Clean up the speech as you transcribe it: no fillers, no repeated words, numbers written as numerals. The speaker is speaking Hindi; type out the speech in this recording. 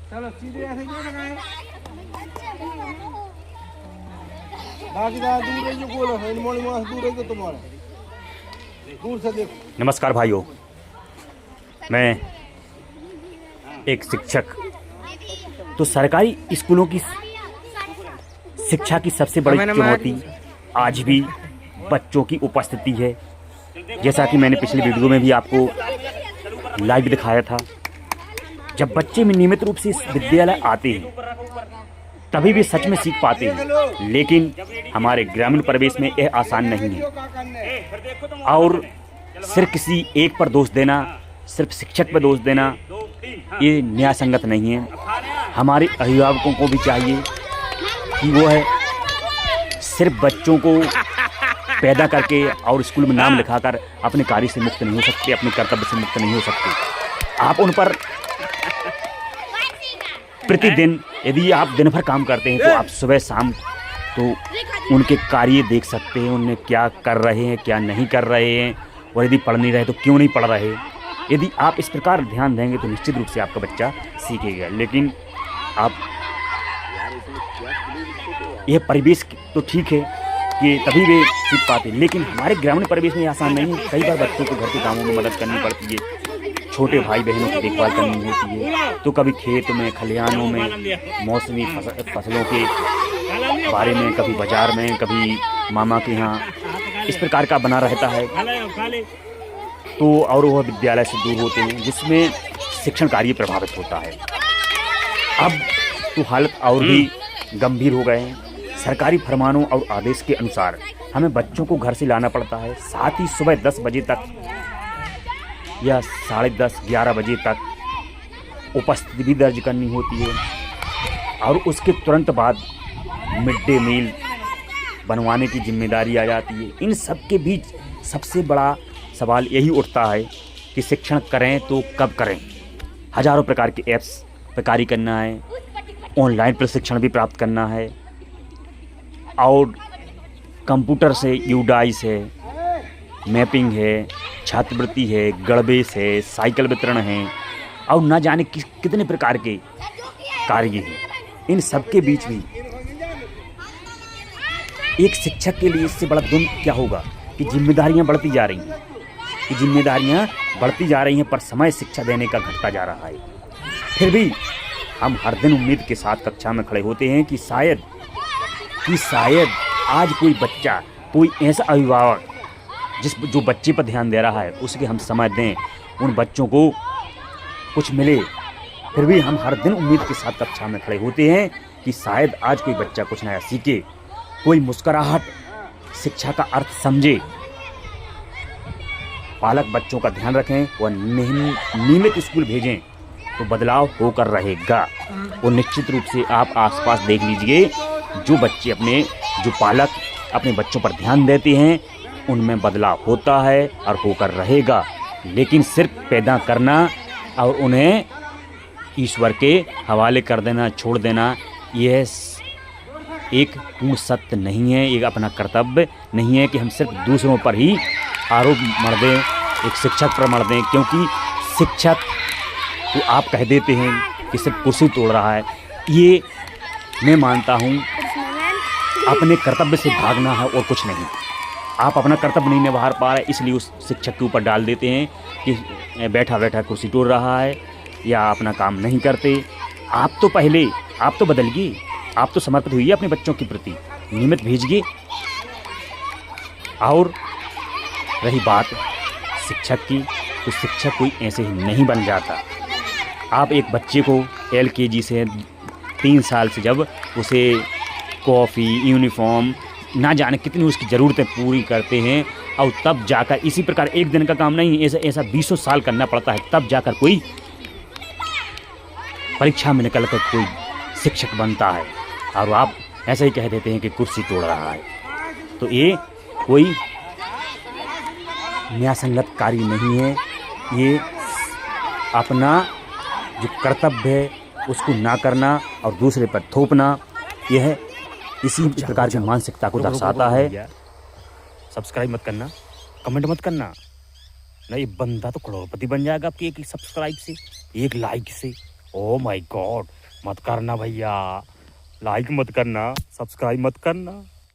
चलो सीधे ऐसे क्यों लगाए? बाकी दूर है जो बोलो है मोड़ी मास दूर है तो तुम्हारे दूर से देखो। नमस्कार भाइयों, मैं एक शिक्षक। तो सरकारी स्कूलों की शिक्षा की सबसे बड़ी चुनौती आज भी बच्चों की उपस्थिति है। जैसा कि मैंने पिछले वीडियो में भी आपको लाइव दिखाया था, जब बच्चे में नियमित रूप से इस विद्यालय आते हैं तभी भी सच में सीख पाते हैं, लेकिन हमारे ग्रामीण परिवेश में यह आसान नहीं है। और सिर्फ किसी एक पर दोष देना, सिर्फ शिक्षक पर दोष देना, ये न्यायसंगत नहीं है। हमारे अभिभावकों को भी चाहिए कि वो है सिर्फ बच्चों को पैदा करके और स्कूल में नाम लिखाकर अपने कार्य से मुक्त नहीं हो सकते, अपने कर्तव्य से मुक्त नहीं हो सकते। आप उन पर प्रतिदिन, यदि आप दिन भर काम करते हैं तो आप सुबह शाम तो उनके कार्य देख सकते हैं, उन्हें क्या कर रहे हैं, क्या नहीं कर रहे हैं, और यदि पढ़ नहीं रहे तो क्यों नहीं पढ़ रहे। यदि आप इस प्रकार ध्यान देंगे तो निश्चित रूप से आपका बच्चा सीखेगा। लेकिन आप यह परिवेश तो ठीक है कि तभी वे सीख पाते, लेकिन हमारे ग्रामीण परिवेश में आसान नहीं है। कई बार बच्चों को घर के कामों में मदद करनी पड़ती है, छोटे भाई बहनों की देखभाल करनी होती है, तो कभी खेत में, खलिहानों में, मौसमी फसलों के बारे में, कभी बाजार में, कभी मामा के यहाँ, इस प्रकार का बना रहता है। तो और वह विद्यालय से दूर होते हैं, जिसमें शिक्षण कार्य प्रभावित होता है। अब तो हालत और भी गंभीर हो गए हैं। सरकारी फरमानों और आदेश के अनुसार हमें बच्चों को घर से लाना पड़ता है, साथ ही सुबह 10 बजे तक या 10:30, 11 बजे तक उपस्थिति भी दर्ज करनी होती है। और उसके तुरंत बाद मिड डे मील बनवाने की जिम्मेदारी आ जाती है। इन सब के बीच सबसे बड़ा सवाल यही उठता है कि शिक्षण करें तो कब करें। हजारों प्रकार के ऐप्स पर कार्य करना है, ऑनलाइन प्रशिक्षण भी प्राप्त करना है, और कंप्यूटर से यूडाइस है, मैपिंग है, छात्रवृत्ति है, गणवेश है, साइकिल वितरण है, और ना जाने कितने प्रकार के कार्य हैं। इन सब के बीच भी एक शिक्षक के लिए इससे बड़ा दुख क्या होगा कि जिम्मेदारियां बढ़ती जा रही हैं, पर समय शिक्षा देने का घटता जा रहा है। फिर भी हम हर दिन उम्मीद के साथ कक्षा में खड़े होते हैं कि शायद आज कोई बच्चा, कोई ऐसा अभिभावक जो बच्चे पर ध्यान दे रहा है, उसके हम समय दें, उन बच्चों को कुछ मिले। फिर भी हम हर दिन उम्मीद के साथ कक्षा में खड़े होते हैं कि शायद आज कोई बच्चा कुछ नया सीखे, कोई मुस्कुराहट शिक्षा का अर्थ समझे। पालक बच्चों का ध्यान रखें और नियमित स्कूल भेजें तो बदलाव होकर रहेगा। और निश्चित रूप से आप आसपास देख लीजिए, जो पालक अपने बच्चों पर ध्यान देते हैं उनमें बदलाव होता है और होकर रहेगा। लेकिन सिर्फ पैदा करना और उन्हें ईश्वर के हवाले कर देना, छोड़ देना, यह एक पूर्ण सत्य नहीं है, एक अपना कर्तव्य नहीं है कि हम सिर्फ दूसरों पर ही आरोप मढ़ दें, एक शिक्षक पर मढ़ दें। क्योंकि शिक्षक तो आप कह देते हैं कि सिर्फ कुर्सी तोड़ रहा है, ये मैं मानता हूँ अपने कर्तव्य से भागना है और कुछ नहीं। आप अपना कर्तव्य नहीं निभा पा रहे, इसलिए उस शिक्षक के ऊपर डाल देते हैं कि बैठा बैठा कुर्सी तोड़ रहा है या अपना काम नहीं करते। आप तो बदलिए, आप तो समर्पित हुई अपने बच्चों के प्रति, नियमित भेजिए। और रही बात शिक्षक की, तो शिक्षक कोई ऐसे ही नहीं बन जाता। आप एक बच्चे को LKG से 3 साल से जब उसे कॉफ़ी, यूनिफॉर्म, ना जाने कितनी उसकी ज़रूरतें पूरी करते हैं, और तब जाकर इसी प्रकार एक दिन का काम नहीं, ऐसा 20 साल करना पड़ता है, तब जाकर कोई परीक्षा में निकल कर कोई शिक्षक बनता है। और आप ऐसे ही कह देते हैं कि कुर्सी तोड़ रहा है। तो ये कोई न्यायसंगत कार्य नहीं है। ये अपना जो कर्तव्य है उसको ना करना और दूसरे पर थोपना, यह इसी प्रकार की मानसिकता को दर्शाता है। सब्सक्राइब मत करना, कमेंट मत करना, नहीं बंदा तो करोड़पति बन जाएगा आपकी एक सब्सक्राइब से, एक लाइक से। ओ माय गॉड, मत करना भैया, लाइक मत करना, सब्सक्राइब मत करना।